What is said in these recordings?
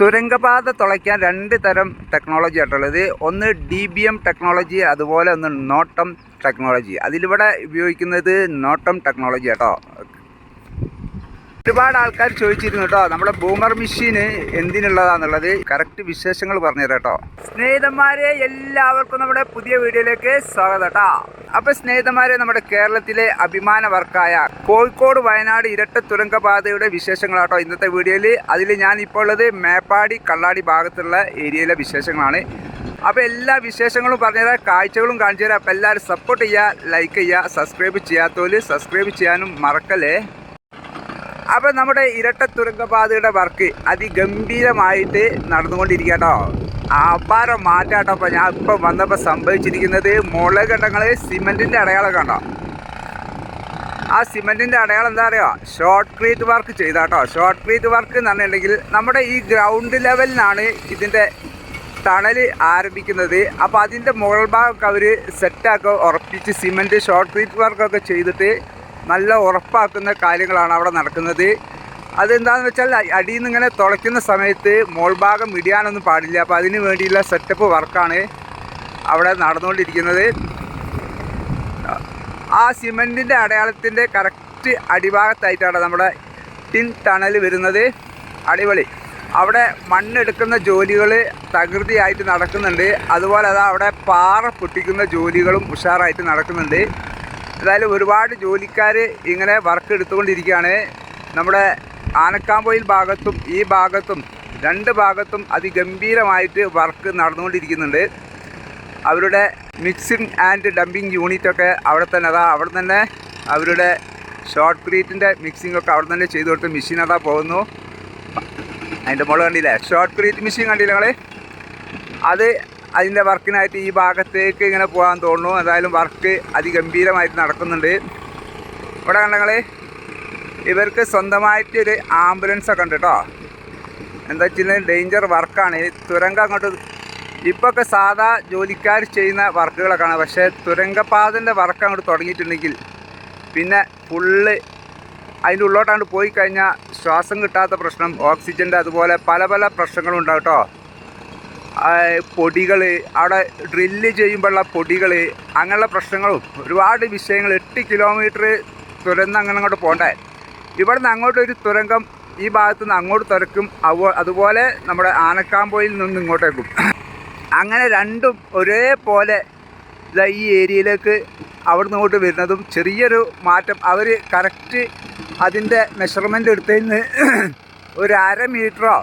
തുരങ്കപാത തുളയ്ക്കാൻ രണ്ട് തരം ടെക്നോളജി ആയിട്ടുള്ളത്. ഒന്ന് DBM ടെക്നോളജി, അതുപോലെ ഒന്ന് നോട്ടം ടെക്നോളജി. അതിലിവിടെ ഉപയോഗിക്കുന്നത് നോട്ടം ടെക്നോളജി കേട്ടോ. ഒരുപാട് ആൾക്കാർ ചോദിച്ചിരുന്നു കേട്ടോ, നമ്മുടെ ബൂമർ മെഷീന് എന്തിനുള്ളതാണെന്നുള്ളത്. കറക്റ്റ് വിശേഷങ്ങൾ പറഞ്ഞുതരാം കേട്ടോ. സ്നേഹിതന്മാരെ, എല്ലാവർക്കും നമ്മുടെ പുതിയ വീഡിയോയിലേക്ക് സ്വാഗതം കേട്ടോ. അപ്പോൾ സ്നേഹിതന്മാരെ, നമ്മുടെ കേരളത്തിലെ അഭിമാന വർക്കായ കോഴിക്കോട് വയനാട് ഇരട്ട തുരങ്കപാതയുടെ വിശേഷങ്ങളാട്ടോ ഇന്നത്തെ വീഡിയോയിൽ. അതിൽ ഞാൻ ഇപ്പോൾ ഉള്ളത് മേപ്പാടി കള്ളാടി ഭാഗത്തുള്ള ഏരിയയിലെ വിശേഷങ്ങളാണ്. അപ്പോൾ എല്ലാ വിശേഷങ്ങളും പറഞ്ഞുതരാം, കാഴ്ചകളും കാണിച്ചു തരാം. അപ്പോൾ എല്ലാവരും സപ്പോർട്ട് ചെയ്യുക, ലൈക്ക് ചെയ്യുക, സബ്സ്ക്രൈബ് ചെയ്യാത്തവർ സബ്സ്ക്രൈബ് ചെയ്യാനും മറക്കല്ലേ. അപ്പോൾ നമ്മുടെ ഇരട്ട തുരങ്കപാതയുടെ വർക്ക് അതിഗംഭീരമായിട്ട് നടന്നുകൊണ്ടിരിക്കുക കേട്ടോ. അപാരം മാറ്റാട്ടോ. അപ്പോൾ ഞാൻ ഇപ്പോൾ വന്നപ്പോൾ സംഭവിച്ചിരിക്കുന്നത്, മുകളിലെ കണ്ടങ്ങൾ സിമെൻറ്റിൻ്റെ അടയാളം കണ്ടോ. ആ സിമെൻറ്റിൻ്റെ അടയാളം എന്താ പറയുക, ഷോർട്ട് ക്രീറ്റ് വർക്ക് ചെയ്താട്ടോ. ഷോർട്ട് ക്രീറ്റ് വർക്ക് എന്ന് പറഞ്ഞിട്ടുണ്ടെങ്കിൽ നമ്മുടെ ഈ ഗ്രൗണ്ട് ലെവലിനാണ് ഇതിൻ്റെ ടണൽ ആരംഭിക്കുന്നത്. അപ്പോൾ അതിൻ്റെ മുകൾ ഭാഗമൊക്കെ അവർ സെറ്റാക്കി ഉറപ്പിച്ച് സിമെൻറ്റ് ഷോർട്ട് ക്രീറ്റ് വർക്കൊക്കെ ചെയ്തിട്ട് നല്ല ഉറപ്പാക്കുന്ന കാര്യങ്ങളാണ് അവിടെ നടക്കുന്നത്. അതെന്താണെന്ന് വെച്ചാൽ, അടിയിൽ നിന്ന് ഇങ്ങനെ തുളയ്ക്കുന്ന സമയത്ത് മോൾ ഭാഗം ഇടിയാനൊന്നും പാടില്ല. അപ്പോൾ അതിന് വേണ്ടിയുള്ള സെറ്റപ്പ് വർക്കാണ് അവിടെ നടന്നുകൊണ്ടിരിക്കുന്നത്. ആ സിമെൻറ്റിൻ്റെ അടയാളത്തിൻ്റെ കറക്റ്റ് അടിഭാഗത്തായിട്ടാണ് നമ്മുടെ ടിൻ ടണൽ വരുന്നത്. അടിപൊളി. അവിടെ മണ്ണെടുക്കുന്ന ജോലികൾ തകൃതിയായിട്ട് നടക്കുന്നുണ്ട്. അതുപോലെ അവിടെ പാറ പൊട്ടിക്കുന്ന ജോലികളും ഉഷാറായിട്ട് നടക്കുന്നുണ്ട്. എന്തായാലും ഒരുപാട് ജോലിക്കാർ ഇങ്ങനെ വർക്ക് എടുത്തുകൊണ്ടിരിക്കുകയാണ്. നമ്മുടെ ആനക്കാമ്പൊയിൽ ഭാഗത്തും ഈ ഭാഗത്തും രണ്ട് ഭാഗത്തും അതിഗംഭീരമായിട്ട് വർക്ക് നടന്നുകൊണ്ടിരിക്കുന്നുണ്ട്. അവരുടെ മിക്സിംഗ് ആൻഡ് ഡംപിങ് യൂണിറ്റൊക്കെ അവിടെ തന്നെ അവിടെ തന്നെ അവരുടെ ഷോർട്ട് ക്രീറ്റിൻ്റെ മിക്സിങ്ങൊക്കെ അവിടെ തന്നെ ചെയ്തു കൊടുത്ത് മെഷീൻ പോകുന്നു. അതിൻ്റെ മുകളിൽ കണ്ടില്ലേ, ഷോർട്ട് ക്രീറ്റ് മെഷീൻ കണ്ടില്ല നിങ്ങൾ. അത് അതിൻ്റെ വർക്കിനായിട്ട് ഈ ഭാഗത്തേക്ക് ഇങ്ങനെ പോകാൻ തോന്നുന്നു. എന്തായാലും വർക്ക് അതിഗംഭീരമായിട്ട് നടക്കുന്നുണ്ട്. ഇവിടെ കണ്ടങ്ങൾ ഇവർക്ക് സ്വന്തമായിട്ട് ഒരു ആംബുലൻസ് ഒക്കെ ഉണ്ട് കേട്ടോ. എന്താ വെച്ചാൽ ഡേഞ്ചർ വർക്കാണ്. തുരങ്കം അങ്ങോട്ട് ഇപ്പൊക്കെ സാധാ ജോലിക്കാർ ചെയ്യുന്ന വർക്കുകളൊക്കെയാണ്. പക്ഷേ തുരങ്കപാതൻ്റെ വർക്ക് അങ്ങോട്ട് തുടങ്ങിയിട്ടുണ്ടെങ്കിൽ പിന്നെ ഫുള്ള് അതിൻ്റെ ഉള്ളോട്ടാണ്ട് പോയി കഴിഞ്ഞാൽ ശ്വാസം കിട്ടാത്ത പ്രശ്നം, ഓക്സിജൻ്റെ അതുപോലെ പല പല പ്രശ്നങ്ങളും ഉണ്ടാവും കേട്ടോ. പൊടികൾ, അവിടെ ഡ്രില്ല് ചെയ്യുമ്പോഴുള്ള പൊടികൾ, അങ്ങനെയുള്ള പ്രശ്നങ്ങളും ഒരുപാട് വിഷയങ്ങൾ. 8 കിലോമീറ്റർ തുരന്ന് അങ്ങനെ അങ്ങോട്ട് പോകണ്ടേ. ഇവിടെ നിന്ന് അങ്ങോട്ടൊരു തുരങ്കം ഈ ഭാഗത്തു നിന്ന് അങ്ങോട്ട് തുറക്കും, അതുപോലെ നമ്മുടെ ആനക്കാമ്പൊയിൽ നിന്ന് ഇങ്ങോട്ടേക്കും. അങ്ങനെ രണ്ടും ഒരേപോലെ ഈ ഏരിയയിലേക്ക് അവിടെ നിന്ന് ഇങ്ങോട്ട് വരുന്നതും ചെറിയൊരു മാറ്റം. അവർ കറക്റ്റ് അതിൻ്റെ മെഷർമെൻ്റ് എടുത്തതിന് ഒരു 1/2 മീറ്ററോ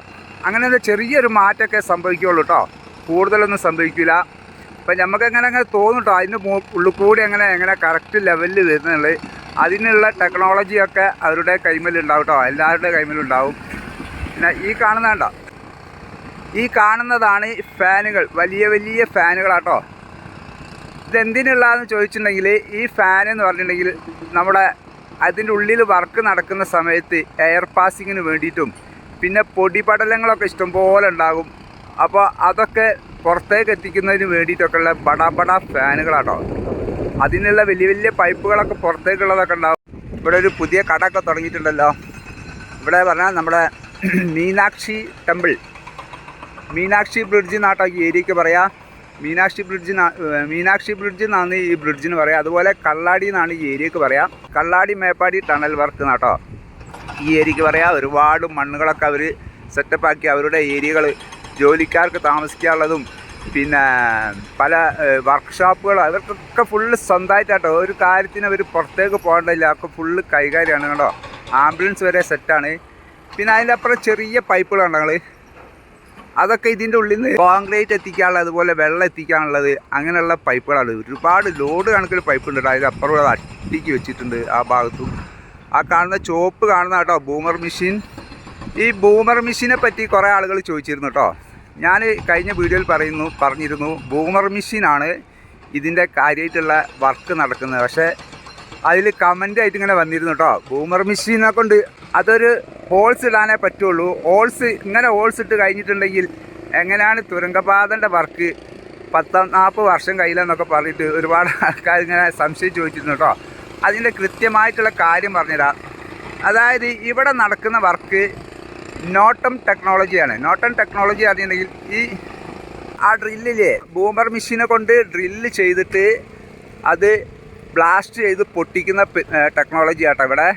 അങ്ങനെ ചെറിയൊരു മാറ്റമൊക്കെ സംഭവിക്കുകയുള്ളൂ കേട്ടോ. കൂടുതലൊന്നും സംഭവിക്കില്ല. അപ്പം നമുക്കങ്ങനെ തോന്നും കേട്ടോ, അതിൻ്റെ ഉള്ളിൽ കൂടി എങ്ങനെ കറക്റ്റ് ലെവലിൽ വരുന്നുള്ളത്. അതിനുള്ള ടെക്നോളജിയൊക്കെ അവരുടെ കൈമേലുണ്ടാവും കേട്ടോ, എല്ലാവരുടെ കൈമേലുണ്ടാവും. പിന്നെ ഈ കാണുന്നതാണ് ഫാനുകൾ, വലിയ വലിയ ഫാനുകളാട്ടോ. ഇതെന്തിനുള്ളതെന്ന് ചോദിച്ചിട്ടുണ്ടെങ്കിൽ, ഈ ഫാൻ എന്ന് പറഞ്ഞിട്ടുണ്ടെങ്കിൽ നമ്മുടെ അതിൻ്റെ ഉള്ളിൽ വർക്ക് നടക്കുന്ന സമയത്ത് എയർ പാസിങ്ങിന് വേണ്ടിയിട്ടും പിന്നെ പൊടിപടലങ്ങളൊക്കെ ഇഷ്ടംപോലെ ഉണ്ടാകും. അപ്പോൾ അതൊക്കെ പുറത്തേക്ക് എത്തിക്കുന്നതിന് വേണ്ടിയിട്ടൊക്കെയുള്ള ബട ഫാനുകളാട്ടോ. അതിനുള്ള വലിയ വലിയ പൈപ്പുകളൊക്കെ പുറത്തേക്കുള്ളതൊക്കെ ഉണ്ടാകും. ഇവിടെ ഒരു പുതിയ കടയൊക്കെ തുടങ്ങിയിട്ടുണ്ടല്ലോ. ഇവിടെ പറഞ്ഞാൽ നമ്മുടെ മീനാക്ഷി ടെമ്പിൾ, മീനാക്ഷി ബ്രിഡ്ജ് എന്നാട്ടോ ഈ ഏരിയയ്ക്ക് പറയാം. മീനാക്ഷി ബ്രിഡ്ജ് എന്നാണ് ഈ ബ്രിഡ്ജിന് പറയാം. അതുപോലെ കള്ളാടി എന്നാണ് ഈ ഏരിയക്ക് പറയാം. കള്ളാടി മേപ്പാടി ടണൽ വർക്ക് എന്നാട്ടോ ഈ ഏരിയക്ക് പറയാം. ഒരുപാട് മണ്ണുകളൊക്കെ അവർ സെറ്റപ്പാക്കി അവരുടെ ഏരിയകൾ ജോലിക്കാർക്ക് താമസിക്കാനുള്ളതും പിന്നെ പല വർക്ക്ഷോപ്പുകൾ അവർക്കൊക്കെ ഫുള്ള് സ്വന്തമായിട്ടാട്ടോ. ഒരു കാര്യത്തിന് അവർ പുറത്തേക്ക് പോകേണ്ടില്ല, ഒക്കെ ഫുള്ള് കൈകാര്യമാണ് കേട്ടോ. ആംബുലൻസ് വരെ സെറ്റാണ്. പിന്നെ അതിൻ്റെ അപ്പുറം ചെറിയ പൈപ്പുകളുണ്ട് ഞങ്ങൾ, അതൊക്കെ ഇതിൻ്റെ ഉള്ളിൽ നിന്ന് കോൺക്രീറ്റ് എത്തിക്കാനുള്ളത്, അതുപോലെ വെള്ളം എത്തിക്കാനുള്ളത്, അങ്ങനെയുള്ള പൈപ്പുകളാണ്. ഒരുപാട് ലോഡ് കണക്കിൽ പൈപ്പ് ഉണ്ട് കേട്ടോ. അതിനപ്പുറം അട്ടിക്ക് വെച്ചിട്ടുണ്ട് ആ ഭാഗത്തും. ആ കാണുന്ന ചുവപ്പ് കാണുന്ന കേട്ടോ ബൂമർ മെഷീൻ. ഈ ബൂമർ മെഷീനെ പറ്റി കുറേ ആളുകൾ ചോദിച്ചിരുന്നു കേട്ടോ. ഞാൻ കഴിഞ്ഞ വീഡിയോയിൽ പറഞ്ഞിരുന്നു ബൂമർ മെഷീനാണ് ഇതിൻ്റെ കാര്യമായിട്ടുള്ള വർക്ക് നടക്കുന്നത്. പക്ഷേ അതിൽ കമൻ്റായിട്ട് ഇങ്ങനെ വന്നിരുന്നു കേട്ടോ, ബൂമർ മെഷീനെ കൊണ്ട് അതൊരു ഹോൾസ് ഇടാനേ പറ്റുള്ളൂ. ഹോൾസ് ഇട്ട് കഴിഞ്ഞിട്ടുണ്ടെങ്കിൽ എങ്ങനെയാണ് തുരങ്കപാതൻ്റെ വർക്ക് 40 വർഷം കഴിയില്ലെന്നൊക്കെ പറഞ്ഞിട്ട് ഒരുപാട് ആൾക്കാർ ഇങ്ങനെ സംശയം ചോദിച്ചിരുന്നു കേട്ടോ. അതിൻ്റെ കൃത്യമായിട്ടുള്ള കാര്യം പറഞ്ഞുതരാം. അതായത് ഇവിടെ നടക്കുന്ന വർക്ക് നോട്ടം ടെക്നോളജിയാണ്. നോട്ടം ടെക്നോളജി അറിഞ്ഞിട്ടുണ്ടെങ്കിൽ ഈ ആ ഡ്രില്ലിലെ ബൂമർ മെഷീനെ കൊണ്ട് ഡ്രില്ല് ചെയ്തിട്ട് അത് ബ്ലാസ്റ്റ് ചെയ്ത് പൊട്ടിക്കുന്ന ടെക്നോളജി ആട്ടോ ഇവിടെ.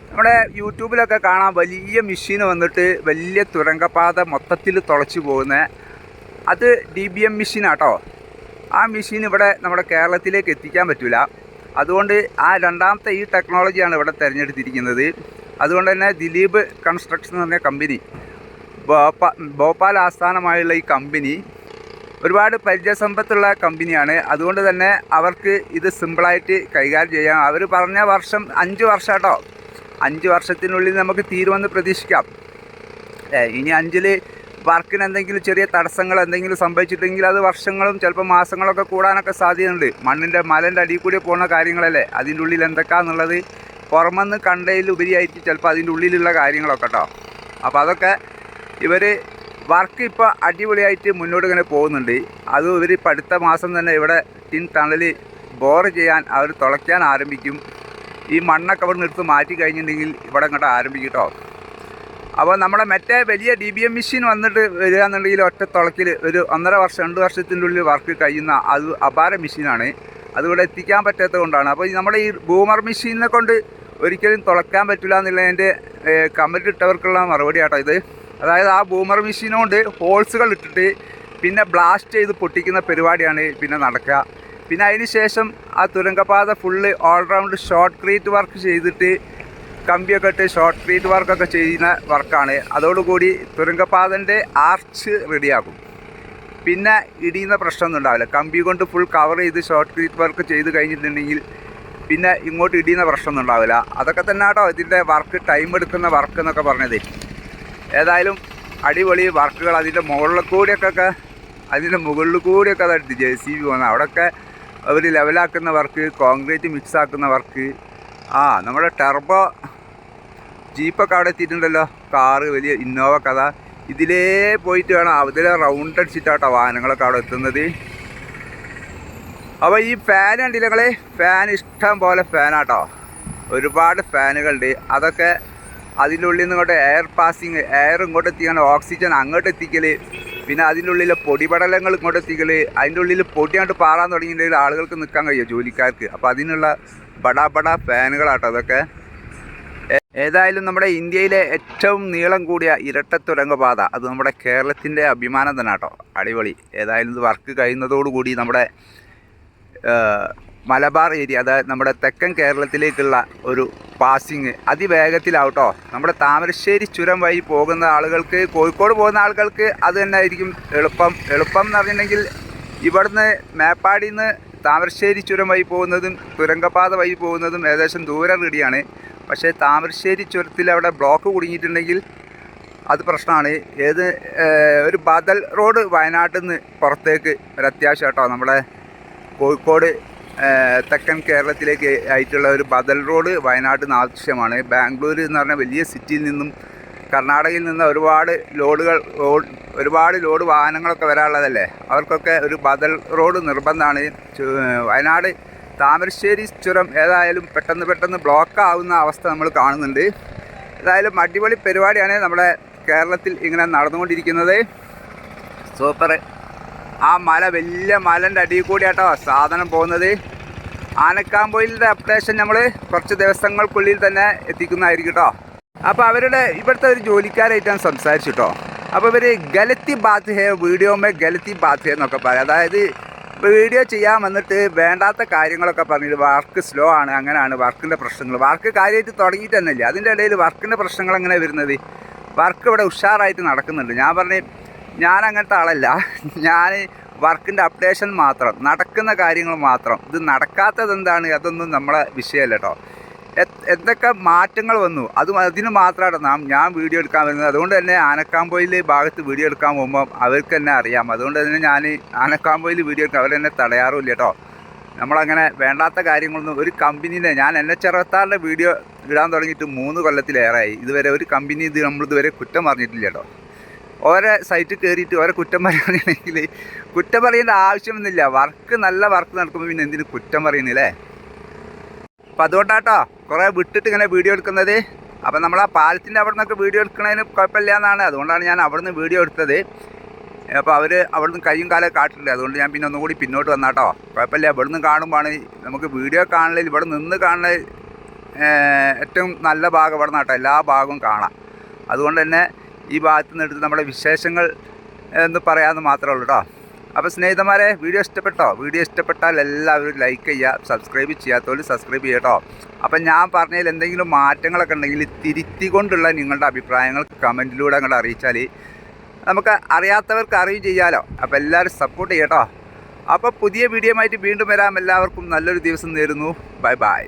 നമ്മുടെ യൂട്യൂബിലൊക്കെ കാണാൻ വലിയ മെഷീൻ വന്നിട്ട് വലിയ തുരങ്കപാത മൊത്തത്തിൽ തുളച്ച് പോകുന്ന അത് DBM മെഷീനാട്ടോ. ആ മെഷീൻ ഇവിടെ നമ്മുടെ കേരളത്തിലേക്ക് എത്തിക്കാൻ പറ്റില്ല. അതുകൊണ്ട് ആ രണ്ടാമത്തെ ഈ ടെക്നോളജിയാണ് ഇവിടെ തിരഞ്ഞെടുത്തിരിക്കുന്നത്. അതുകൊണ്ട് തന്നെ ദിലീപ് കൺസ്ട്രക്ഷൻ എന്ന് പറഞ്ഞ കമ്പനി, ഭോപ്പാൽ ആസ്ഥാനമായുള്ള ഈ കമ്പനി ഒരുപാട് പരിചയസമ്പത്തുള്ള കമ്പനിയാണ്. അതുകൊണ്ട് തന്നെ അവർക്ക് ഇത് സിമ്പിളായിട്ട് കൈകാര്യം ചെയ്യാം. അവർ പറഞ്ഞ വർഷം 5 വർഷം കേട്ടോ. 5 വർഷത്തിനുള്ളിൽ നമുക്ക് തീരുമെന്ന് പ്രതീക്ഷിക്കാം. ഇനി 5-ൽ വർക്കിന് എന്തെങ്കിലും ചെറിയ തടസ്സങ്ങൾ എന്തെങ്കിലും സംഭവിച്ചിട്ടുണ്ടെങ്കിൽ അത് വർഷങ്ങളും ചിലപ്പോൾ മാസങ്ങളൊക്കെ കൂടാനൊക്കെ സാധ്യതയുണ്ട്. മലേൻ്റെ അടിയിൽ കൂടി പോകുന്ന കാര്യങ്ങളല്ലേ, അതിൻ്റെ ഉള്ളിൽ എന്തൊക്കെയാണെന്നുള്ളത് പുറമെന്ന് കണ്ടതിൽ ഉപരിയായിട്ട് ചിലപ്പോൾ അതിൻ്റെ ഉള്ളിലുള്ള കാര്യങ്ങളൊക്കെ കേട്ടോ. അപ്പോൾ അതൊക്കെ ഇവർ വർക്ക് ഇപ്പോൾ അടിപൊളിയായിട്ട് മുന്നോട്ട് ഇങ്ങനെ പോകുന്നുണ്ട്. അത് ഇവർ ഇപ്പോൾ അടുത്ത മാസം തന്നെ ഇവിടെ ടിൻ ടണൽ ബോർ ചെയ്യാൻ അവർ തുളയ്ക്കാൻ ആരംഭിക്കും. ഈ മണ്ണൊക്കെ അവിടെ നിന്ന് എടുത്ത് മാറ്റി കഴിഞ്ഞിട്ടുണ്ടെങ്കിൽ ഇവിടെ ഇങ്ങോട്ട് ആരംഭിക്കും കേട്ടോ. അപ്പോൾ നമ്മുടെ മറ്റേ വലിയ DBM മെഷീൻ വന്നിട്ട് വരിക എന്നുണ്ടെങ്കിൽ ഒറ്റ തുളക്കിൽ ഒരു 1.5 വർഷം 2 വർഷത്തിൻ്റെ ഉള്ളിൽ വർക്ക് കഴിയുന്ന അത് അപാര മെഷീനാണ്. അതിവിടെ എത്തിക്കാൻ പറ്റാത്തത് കൊണ്ടാണ്. അപ്പോൾ നമ്മുടെ ഈ ബൂമർ മെഷീനെ കൊണ്ട് ഒരിക്കലും തുളയ്ക്കാൻ പറ്റില്ല എന്നുള്ളതിൻ്റെ കമൻറ്റ് ഇട്ടവർക്കുള്ള മറുപടി ആട്ടോ ഇത്. അതായത് ആ ബൂമർ മെഷീനുകൊണ്ട് ഹോൾസുകൾ ഇട്ടിട്ട് പിന്നെ ബ്ലാസ്റ്റ് ചെയ്ത് പൊട്ടിക്കുന്ന പരിപാടിയാണ് പിന്നെ നടക്കുക. പിന്നെ അതിന് ശേഷം ആ തുരങ്കപാത full all round shotcrete work ചെയ്തിട്ട് കമ്പിയൊക്കെ ഇട്ട് ഷോർട്ട് ക്രീറ്റ് വർക്കൊക്കെ ചെയ്യുന്ന വർക്കാണ്. അതോടുകൂടി തുരങ്കപാതൻ്റെ ആർച്ച് റെഡിയാക്കും. പിന്നെ ഇടിയുന്ന പ്രശ്നമൊന്നും ഉണ്ടാവില്ല. കമ്പി കൊണ്ട് ഫുൾ കവർ ചെയ്ത് ഷോർട്ട് ക്രീറ്റ് വർക്ക് ചെയ്ത് കഴിഞ്ഞിട്ടുണ്ടെങ്കിൽ പിന്നെ ഇങ്ങോട്ട് ഇടിയുന്ന പ്രശ്നമൊന്നും ഉണ്ടാവില്ല. അതൊക്കെ തന്നെ കേട്ടോ ഇതിൻ്റെ വർക്ക്, ടൈം എടുക്കുന്ന വർക്ക് എന്നൊക്കെ പറഞ്ഞത്. ഏതായാലും അടിപൊളി വർക്കുകൾ. അതിൻ്റെ മുകളിൽ കൂടിയൊക്കെ അത് JCB പോകുന്നത് അവിടെയൊക്കെ അവർ ലെവലാക്കുന്ന വർക്ക്, കോൺക്രീറ്റ് മിക്സ് ആക്കുന്ന വർക്ക്. നമ്മുടെ ടെർബോ ജീപ്പൊക്കെ അവിടെ എത്തിയിട്ടുണ്ടല്ലോ, കാറ്, വലിയ ഇന്നോവ കഥ. ഇതിലേ പോയിട്ട് വേണം അതിലെ റൗണ്ട് അടിച്ചിട്ടാട്ടോ വാഹനങ്ങളൊക്കെ അവിടെ എത്തുന്നത്. അപ്പോൾ ഈ ഫാൻ കണ്ടില്ല നിങ്ങൾ, ഫാൻ ഇഷ്ടം പോലെ ഫാനാട്ടോ, ഒരുപാട് ഫാനുകളുണ്ട്. അതൊക്കെ അതിൻ്റെ ഉള്ളിൽ നിന്ന് ഇങ്ങോട്ട് എയർ പാസിങ്, എയർ ഇങ്ങോട്ട് എത്തിക്കാൻ ഓക്സിജൻ അങ്ങോട്ട് എത്തിക്കൽ, പിന്നെ അതിൻ്റെ ഉള്ളിലെ പൊടിപടലങ്ങൾ ഇങ്ങോട്ട് എത്തിക്കൽ. അതിൻ്റെ ഉള്ളിൽ പൊടിയാണ്ട് പാറാൻ തുടങ്ങിയിട്ടുണ്ടെങ്കിൽ ആളുകൾക്ക് നിൽക്കാൻ കഴിയും, ജോലിക്കാർക്ക്. അപ്പോൾ അതിനുള്ള ബടാ ഫാനുകളാട്ടോ അതൊക്കെ. ഏതായാലും നമ്മുടെ ഇന്ത്യയിലെ ഏറ്റവും നീളം കൂടിയ ഇരട്ട തുരങ്കപാത, അത് നമ്മുടെ കേരളത്തിൻ്റെ അഭിമാനം തന്നെ കേട്ടോ. അടിപൊളി. ഏതായാലും ഇത് വർക്ക് കഴിയുന്നതോടുകൂടി നമ്മുടെ മലബാർ ഏരിയ, അതായത് നമ്മുടെ തെക്കൻ കേരളത്തിലേക്കുള്ള ഒരു പാസിങ് അതിവേഗത്തിലാവട്ടോ. നമ്മുടെ താമരശ്ശേരി ചുരം വഴി പോകുന്ന ആളുകൾക്ക്, കോഴിക്കോട് പോകുന്ന ആളുകൾക്ക് അത് തന്നെ ആയിരിക്കും എളുപ്പം എന്ന് പറഞ്ഞിട്ടുണ്ടെങ്കിൽ ഇവിടുന്ന് മേപ്പാടിയിൽ നിന്ന് താമരശ്ശേരി ചുരം വഴി പോകുന്നതും തുരങ്കപാത വഴി പോകുന്നതും ഏകദേശം ദൂരം റെഡിയാണ്. പക്ഷേ താമരശ്ശേരി ചുരത്തിൽ അവിടെ ബ്ലോക്ക് കുടുങ്ങിയിട്ടുണ്ടെങ്കിൽ അത് പ്രശ്നമാണ്. ഒരു ബദൽ റോഡ് വയനാട്ടിൽ നിന്ന് പുറത്തേക്ക് ഒരു അത്യാവശ്യം കേട്ടോ. നമ്മുടെ കോഴിക്കോട് തെക്കൻ കേരളത്തിലേക്ക് ആയിട്ടുള്ള ഒരു ബദൽ റോഡ് വയനാട്ടിൽ നിന്ന് ആവശ്യമാണ്. ബാംഗ്ലൂർ എന്ന് പറഞ്ഞ വലിയ സിറ്റിയിൽ നിന്നും കർണാടകയിൽ നിന്ന് ഒരുപാട് ലോഡ് വാഹനങ്ങളൊക്കെ വരാനുള്ളതല്ലേ, അവർക്കൊക്കെ ഒരു ബദൽ റോഡ് നിർബന്ധമാണ്. വയനാട് താമരശ്ശേരി ചുരം ഏതായാലും പെട്ടെന്ന് ബ്ലോക്ക് ആവുന്ന അവസ്ഥ നമ്മൾ കാണുന്നുണ്ട്. ഏതായാലും അടിപൊളി പരിപാടിയാണ് നമ്മുടെ കേരളത്തിൽ ഇങ്ങനെ നടന്നുകൊണ്ടിരിക്കുന്നത്. സൂപ്പർ. ആ വലിയ മലൻ്റെ അടിയിൽ കൂടിയാട്ടോ സാധനം പോകുന്നത്. ആനക്കാമ്പൊയിലിൻ്റെ അപ്ഡേഷൻ നമ്മൾ കുറച്ച് ദിവസങ്ങൾക്കുള്ളിൽ തന്നെ എത്തിക്കുന്നതായിരിക്കും കേട്ടോ. അപ്പോൾ ഇവിടുത്തെ ഒരു ജോലിക്കാരായിട്ടാണ് സംസാരിച്ചിട്ടോ. അപ്പോൾ ഇവർ ഗലത്തി ബാത്ത് ഹേ, വീഡിയോമേ ഗലത്തി ബാത്ത് ഹേ എന്നൊക്കെ പറയും. അതായത് വീഡിയോ ചെയ്യാൻ വന്നിട്ട് വേണ്ടാത്ത കാര്യങ്ങളൊക്കെ പറഞ്ഞിട്ട് വർക്ക് സ്ലോ ആണ്, അങ്ങനെയാണ് വർക്കിൻ്റെ പ്രശ്നങ്ങൾ. വർക്ക് കാര്യമായിട്ട് തുടങ്ങിയിട്ട് തന്നെയില്ല, അതിൻ്റെ ഇടയിൽ വർക്കിൻ്റെ പ്രശ്നങ്ങൾ എങ്ങനെ വരുന്നത്? വർക്ക് ഇവിടെ ഉഷാറായിട്ട് നടക്കുന്നുണ്ട്. ഞാൻ അങ്ങനത്തെ ആളല്ല. ഞാൻ വർക്കിൻ്റെ അപ്ഡേഷൻ മാത്രം, നടക്കുന്ന കാര്യങ്ങൾ മാത്രം. ഇത് നടക്കാത്തത് എന്താണ്, അതൊന്നും നമ്മളെ വിഷയമല്ല കേട്ടോ. എന്തൊക്കെ മാറ്റങ്ങൾ വന്നു അതിന് മാത്രമാണ് ഞാൻ വീഡിയോ എടുക്കാൻ വരുന്നത്. അതുകൊണ്ട് തന്നെ ആനക്കാമ്പൊയിൽ ഭാഗത്ത് വീഡിയോ എടുക്കാൻ പോകുമ്പോൾ അവർക്ക് തന്നെ അറിയാം. അതുകൊണ്ട് തന്നെ ഞാൻ ആനക്കാമ്പൊയിൽ വീഡിയോ എടുക്കാൻ അവരെന്നെ തടയാറുമില്ല കേട്ടോ. നമ്മളങ്ങനെ വേണ്ടാത്ത കാര്യങ്ങളൊന്നും ഒരു കമ്പനീനെ, ഞാൻ NH66 വീഡിയോ ഇടാൻ തുടങ്ങിയിട്ട് 3 കൊല്ലത്തിലേറെയായി. ഇതുവരെ ഒരു കമ്പനി നമ്മളിതുവരെ കുറ്റം പറഞ്ഞിട്ടില്ല കേട്ടോ. ഓരോ സൈറ്റിൽ കയറിയിട്ട് ഓരോ കുറ്റം പറയുകയാണെങ്കിൽ കുറ്റം പറയേണ്ട ആവശ്യമൊന്നുമില്ല. നല്ല വർക്ക് നടക്കുമ്പോൾ പിന്നെ എന്തിനു കുറ്റം പറയുന്നില്ലേ? അപ്പോൾ അതുകൊണ്ടാട്ടോ കുറേ വിട്ടിട്ട് ഇങ്ങനെ വീഡിയോ എടുക്കുന്നത്. അപ്പോൾ നമ്മൾ ആ പാലത്തിൻ്റെ അവിടെ നിന്നൊക്കെ വീഡിയോ എടുക്കുന്നതിന് കുഴപ്പമില്ല എന്നാണ്. അതുകൊണ്ടാണ് ഞാൻ അവിടെ നിന്ന് വീഡിയോ എടുത്തത്. അപ്പോൾ അവർ അവിടെ നിന്ന് കയ്യും കാലം കാട്ടില്ല. അതുകൊണ്ട് ഞാൻ പിന്നെ ഒന്നുകൂടി പിന്നോട്ട് വന്നാട്ടോ. കുഴപ്പമില്ല, ഇവിടെ നിന്ന് കാണുമ്പോഴാണ് നമുക്ക് വീഡിയോ കാണലിൽ ഇവിടെ നിന്ന് കാണുന്ന ഏറ്റവും നല്ല ഭാഗം ഇവിടെ നിന്നാട്ടോ. എല്ലാ ഭാഗവും കാണാം. അതുകൊണ്ട് തന്നെ ഈ ഭാഗത്ത് നിന്ന് എടുത്ത് നമ്മുടെ വിശേഷങ്ങൾ എന്ന് പറയാമെന്ന് മാത്രമേ ഉള്ളൂ കേട്ടോ. അപ്പോൾ സ്നേഹിതന്മാരെ, വീഡിയോ ഇഷ്ടപ്പെട്ടോ? വീഡിയോ ഇഷ്ടപ്പെട്ടാൽ എല്ലാവരും ലൈക്ക് ചെയ്യുക, സബ്സ്ക്രൈബ് ചെയ്യാത്തവർ സബ്സ്ക്രൈബ് ചെയ്യട്ടോ. അപ്പം ഞാൻ പറഞ്ഞതിൽ എന്തെങ്കിലും മാറ്റങ്ങളൊക്കെ ഉണ്ടെങ്കിൽ തിരുത്തിക്കൊണ്ടുള്ള നിങ്ങളുടെ അഭിപ്രായങ്ങൾ കമൻറ്റിലൂടെ അങ്ങോട്ട് അറിയിച്ചാൽ നമുക്ക് അറിയാത്തവർക്ക് അറിവ് ചെയ്യാമല്ലോ. അപ്പോൾ എല്ലാവരും സപ്പോർട്ട് ചെയ്യട്ടോ. അപ്പോൾ പുതിയ വീഡിയോ ആയിട്ട് വീണ്ടും വരാം. എല്ലാവർക്കും നല്ലൊരു ദിവസം നേരുന്നു. Bye bye.